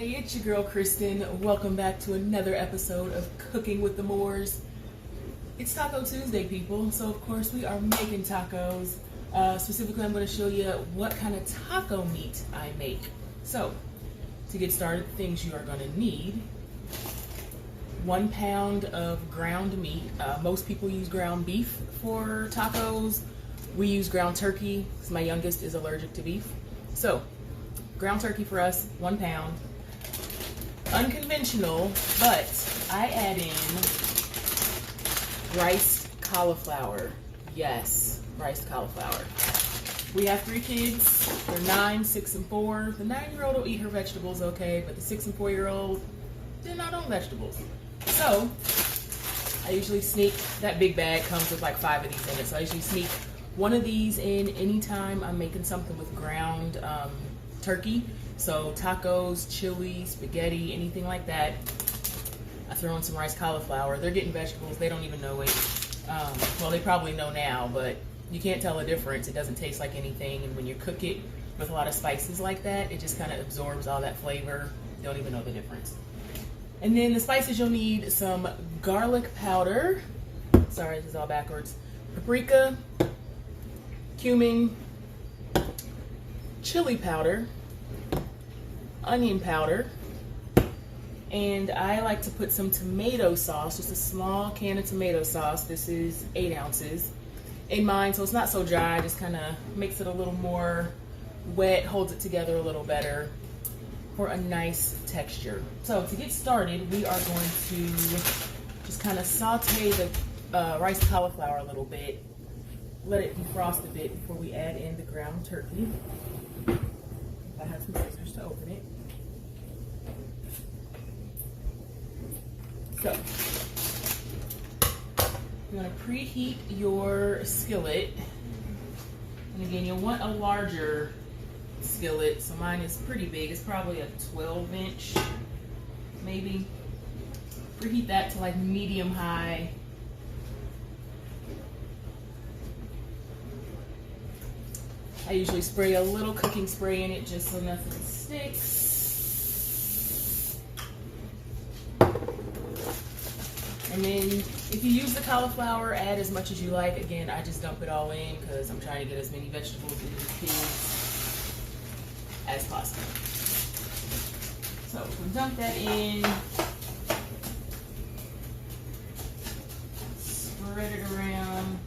everybody, it's your girl Kristen. Welcome back to another episode of Cooking with the Moors. It's Taco Tuesday, people, so of course we are making tacos. Specifically, I'm going to show you what kind of taco meat I make. So, to get started, things you are going to need: 1 pound of ground meat. Most people use ground beef for tacos. We use ground turkey because my youngest is allergic to beef. So, ground turkey for us, 1 pound. Unconventional, but I add in riced cauliflower. Yes, riced cauliflower. We have 3 kids. They're 9, 6, and 4. The 9-year-old will eat her vegetables okay, but the 6 and 4-year-old, they're not on vegetables. So, I usually sneak, that big bag comes with like 5 of these in it, so I usually sneak 1 of these in anytime I'm making something with ground turkey. So tacos, chili, spaghetti, anything like that. I throw in some rice cauliflower. They're getting vegetables. They don't even know it. Well, they probably know now, but you can't tell a difference. It doesn't taste like anything. And when you cook it with a lot of spices like that, it just kind of absorbs all that flavor. You don't even know the difference. And then the spices you'll need: some garlic powder. Sorry, this is all backwards. Paprika, cumin, chili powder, onion powder, and I like to put some tomato sauce, just a small can of tomato sauce. This is 8 ounces in mine, so it's not so dry, just kind of makes it a little more wet, holds it together a little better for a nice texture. So to get started, we are going to just kind of saute the rice cauliflower a little bit, let it defrost a bit before we add in the ground turkey. I have some scissors to open it. So, you're going to preheat your skillet. And again, you'll want a larger skillet. So mine is pretty big. It's probably a 12-inch, maybe. Preheat that to like medium-high. I usually spray a little cooking spray in it just so nothing sticks. And then if you use the cauliflower, add as much as you like. Again, I just dump it all in because I'm trying to get as many vegetables in these kids as possible. So we dump that in. Spread it around.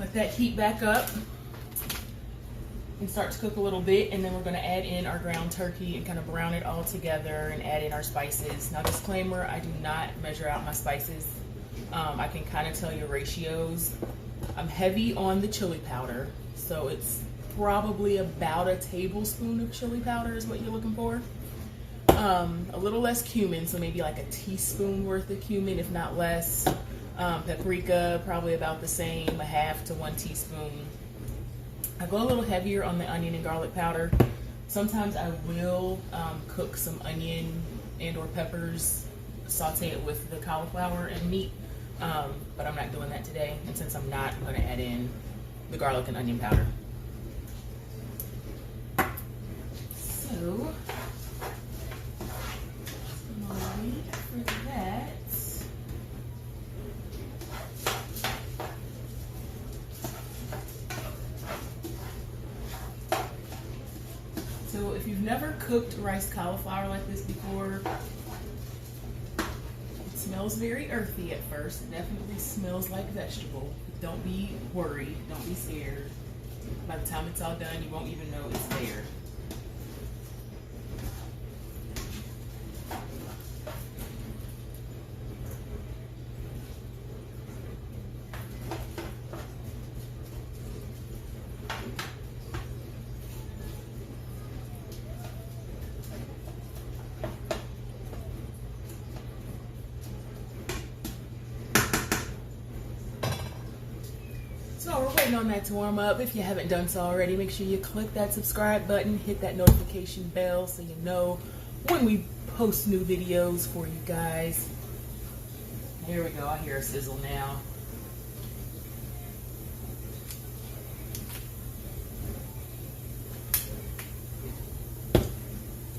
Let that heat back up and start to cook a little bit, and then we're going to add in our ground turkey and kind of brown it all together and add in our spices. Now, disclaimer, I do not measure out my spices. I can kind of tell you ratios. I'm heavy on the chili powder, so it's probably about a tablespoon of chili powder is what you're looking for. A little less cumin, so maybe like a teaspoon worth of cumin, if not less. Paprika, probably about the same, a half to 1 teaspoon. I go a little heavier on the onion and garlic powder. Sometimes I will cook some onion and or peppers, saute it with the cauliflower and meat, but I'm not doing that today. And since I'm not, I'm going to add in the garlic and onion powder. So, I'll wait for that. So if you've never cooked rice cauliflower like this before, it smells very earthy at first. It definitely smells like vegetable. Don't be worried. Don't be scared. By the time it's all done, you won't even know it's there. So we're waiting on that to warm up. If you haven't done so already, make sure you click that subscribe button, hit that notification bell so you know when we post new videos for you guys. Here we go. I hear a sizzle now.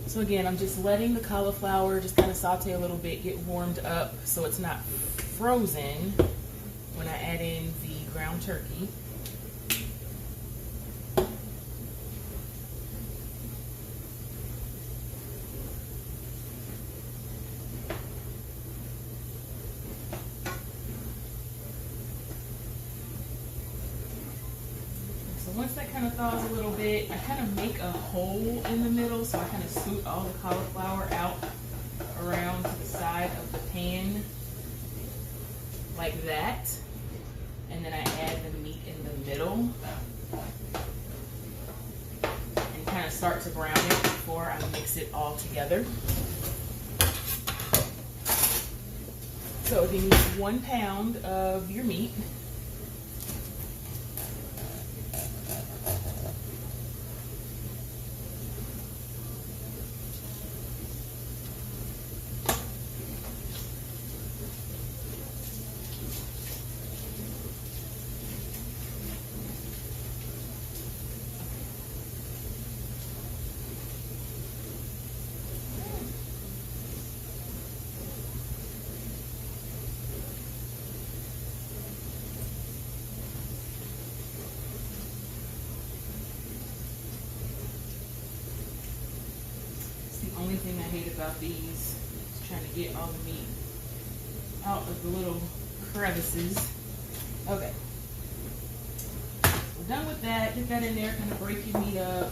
So again, I'm just letting the cauliflower just kind of saute a little bit, get warmed up so it's not frozen when I add in the ground turkey. Once that kind of thaws a little bit, I kind of make a hole in the middle, so I kind of scoot all the cauliflower out around to the side of the pan like that. And then I add the meat in the middle and kind of start to brown it before I mix it all together. So if you need 1 pound of your meat, only thing I hate about these is trying to get all the meat out of the little crevices. Okay. We're done with that. Get that in there, kind of break your meat up.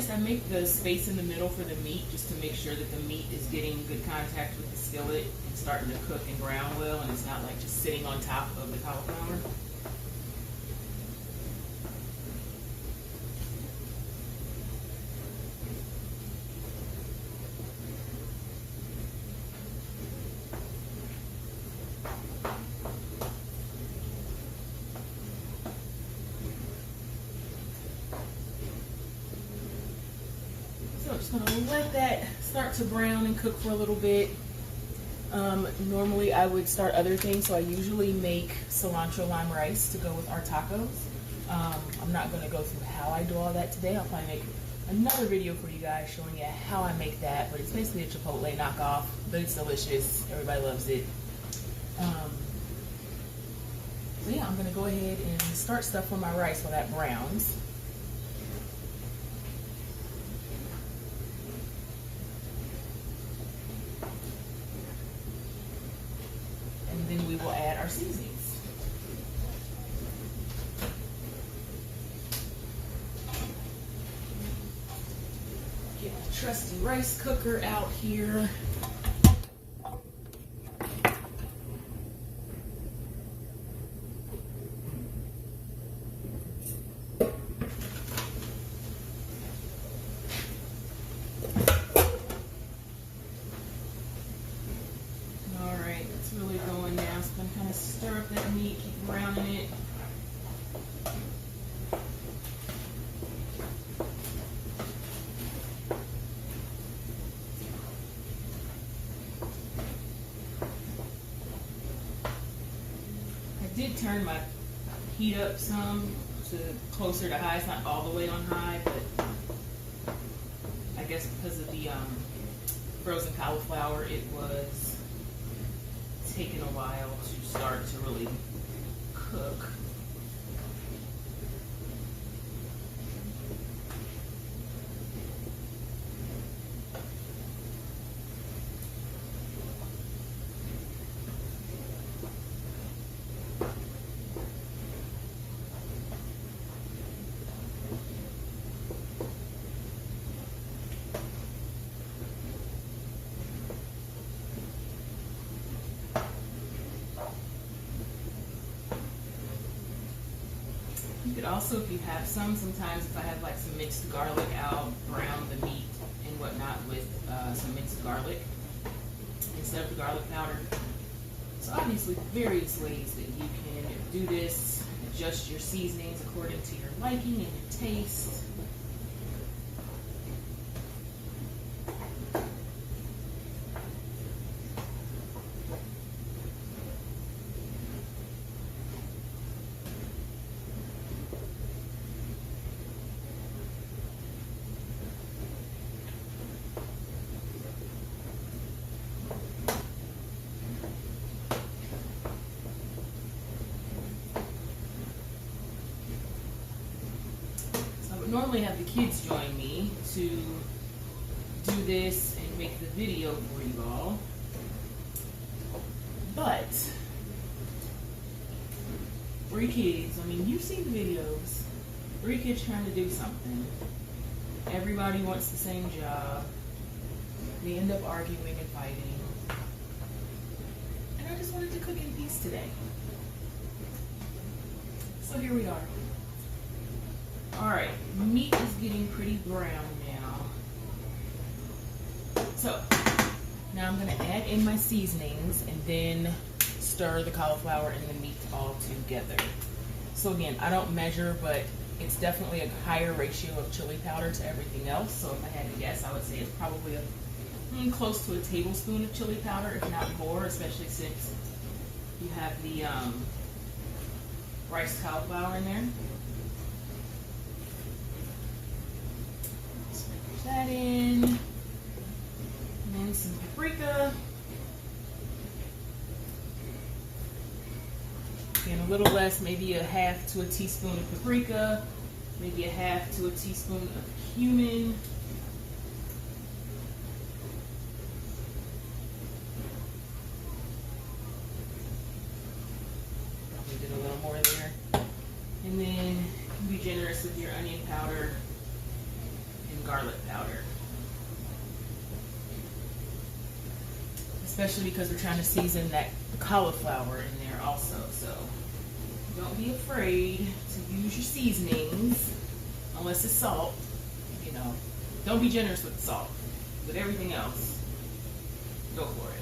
I make the space in the middle for the meat just to make sure that the meat is getting good contact with the skillet and starting to cook and brown well, and it's not like just sitting on top of the cauliflower. So I'm just going to let that start to brown and cook for a little bit. Normally I would start other things, so I usually make cilantro lime rice to go with our tacos. I'm not going to go through how I do all that today. I'll probably make another video for you guys showing you how I make that, but it's basically a Chipotle knockoff, but it's delicious. Everybody loves it. So yeah, I'm going to go ahead and start stuff on my rice while that browns. And then we will add our seasonings. Get my trusty rice cooker out here. Really going now, so I'm going to kind of stir up that meat, keep browning it. I did turn my heat up some to closer to high. It's not all the way on high, but I guess because of the frozen cauliflower, it was taken a while to start to really cook. You could also, if you have sometimes if I have like some minced garlic, I'll brown the meat and whatnot with some minced garlic instead of the garlic powder. So obviously various ways that you can do this. adjust your seasonings according to your liking and your taste. Normally have the kids join me to do this and make the video for you all, but 3 kids, I mean, you've seen the videos, 3 kids trying to do something, everybody wants the same job, they end up arguing and fighting, and I just wanted to cook in peace today. So here we are. Alright, meat is getting pretty brown now. So, now I'm going to add in my seasonings and then stir the cauliflower and the meat all together. So again, I don't measure, but it's definitely a higher ratio of chili powder to everything else. So if I had to guess, I would say it's probably close to a tablespoon of chili powder, if not more, especially since you have the riced cauliflower in there. That in, and then some paprika, and a little less, maybe a half to a teaspoon of paprika, maybe a half to a teaspoon of cumin, probably did a little more there, and then you can be generous with your onion powder, garlic powder, especially because we're trying to season that cauliflower in there also. So don't be afraid to use your seasonings unless it's salt. You know, don't be generous with the salt. With everything else, go for it.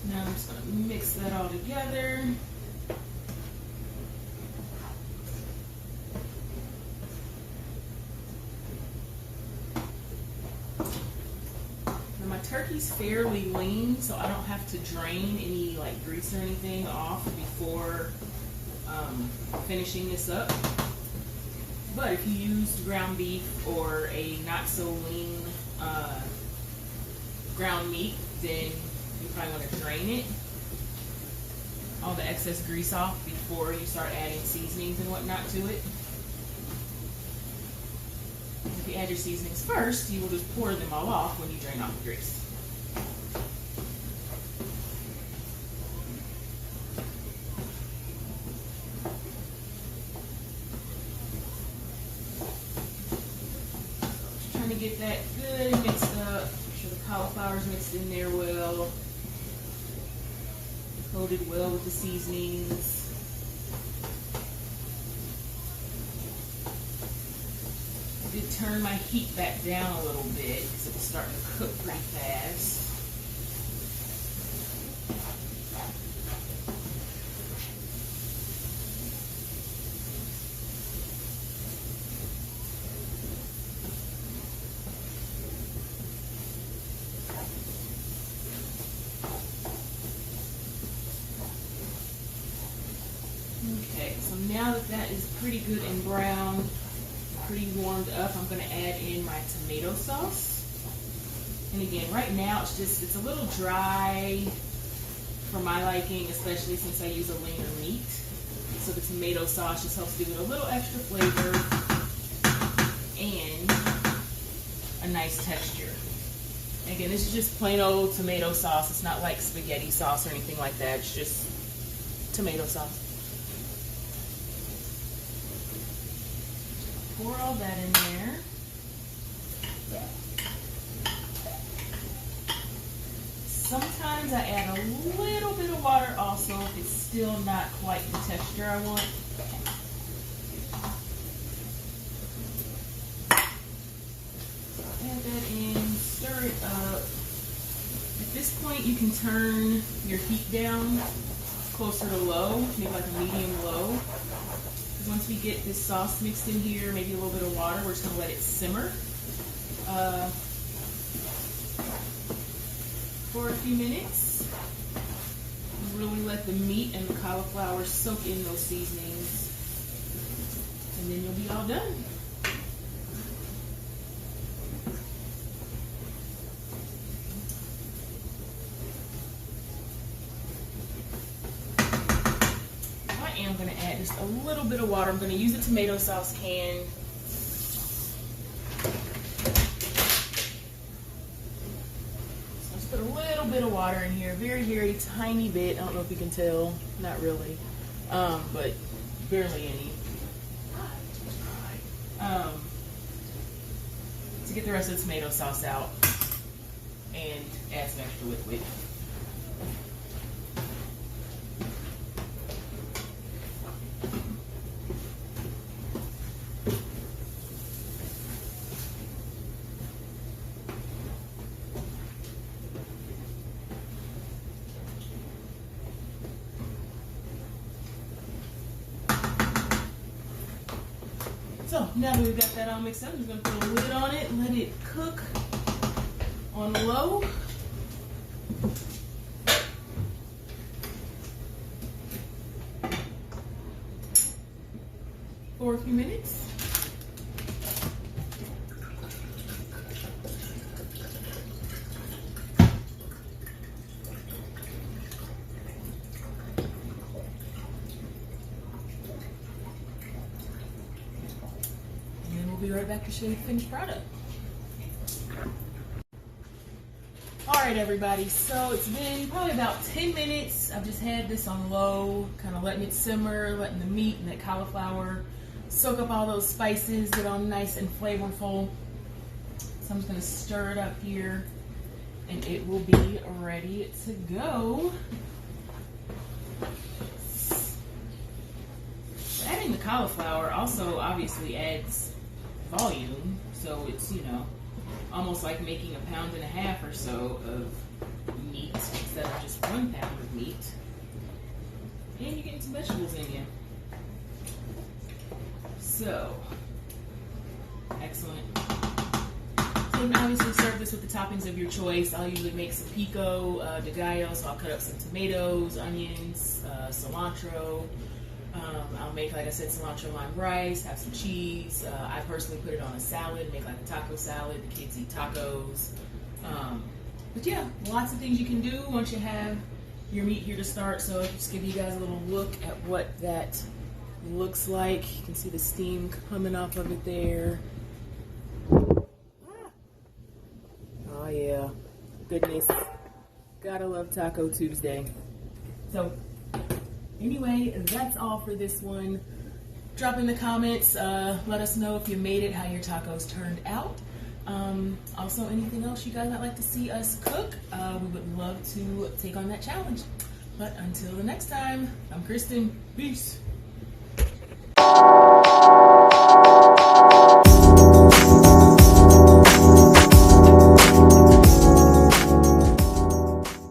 Now I'm just going to mix that all together. Now my turkey's fairly lean, so I don't have to drain any like grease or anything off before finishing this up. But if you used ground beef or a not so lean ground meat, then you probably want to drain it, all the excess grease off before you start adding seasonings and whatnot to it. If you add your seasonings first, you will just pour them all off when you drain off the grease. Just trying to get that good mixed up. Make sure the cauliflower's mixed in there well. Coated well with the seasonings. I did turn my heat back down a little bit because it was starting to cook pretty fast. Okay, so now that that is pretty good and brown, pretty warmed up, I'm going to add in my tomato sauce. And again, right now it's a little dry for my liking, especially since I use a leaner meat. So the tomato sauce just helps give it a little extra flavor and a nice texture. And again, this is just plain old tomato sauce. It's not like spaghetti sauce or anything like that. It's just tomato sauce. Pour all that in there. Sometimes I add a little bit of water also if it's still not quite the texture I want. Add that in, stir it up. this point, you can turn your heat down closer to low, maybe like a medium low. Because once we get this sauce mixed in here, maybe a little bit of water, we're just gonna let it simmer for a few minutes. Really let the meat and the cauliflower soak in those seasonings, and then you'll be all done. I'm going to add just a little bit of water. I'm going to use a tomato sauce can. So just put a little bit of water in here, very, very tiny bit. I don't know if you can tell, not really, but barely any. To get the rest of the tomato sauce out and add some extra liquid. So now that we've got that all mixed up, I'm just going to put a lid on it and let it cook on low. For a few minutes. Be right back to show you the finished product. Alright everybody, so it's been probably about 10 minutes. I've just had this on low, kind of letting it simmer, letting the meat and that cauliflower soak up all those spices, get all nice and flavorful. So I'm just going to stir it up here and it will be ready to go. Adding the cauliflower also obviously adds volume, so it's, you know, almost like making 1.5 pounds or so of meat instead of just 1 pound of meat. And you're getting some vegetables in you. So, excellent. So you can obviously serve this with the toppings of your choice. I'll usually make some pico de gallo, so I'll cut up some tomatoes, onions, cilantro. I'll make, like I said, cilantro lime rice, have some cheese. I personally put it on a salad, make like a taco salad. The kids eat tacos. But yeah, lots of things you can do once you have your meat here to start. So just give you guys a little look at what that looks like. You can see the steam coming off of it there. Oh yeah, goodness. Gotta love Taco Tuesday. So anyway, that's all for this one. Drop in the comments, let us know if you made it, how your tacos turned out. Also, anything else you guys might like to see us cook, we would love to take on that challenge. But until the next time, I'm Kristen. Peace.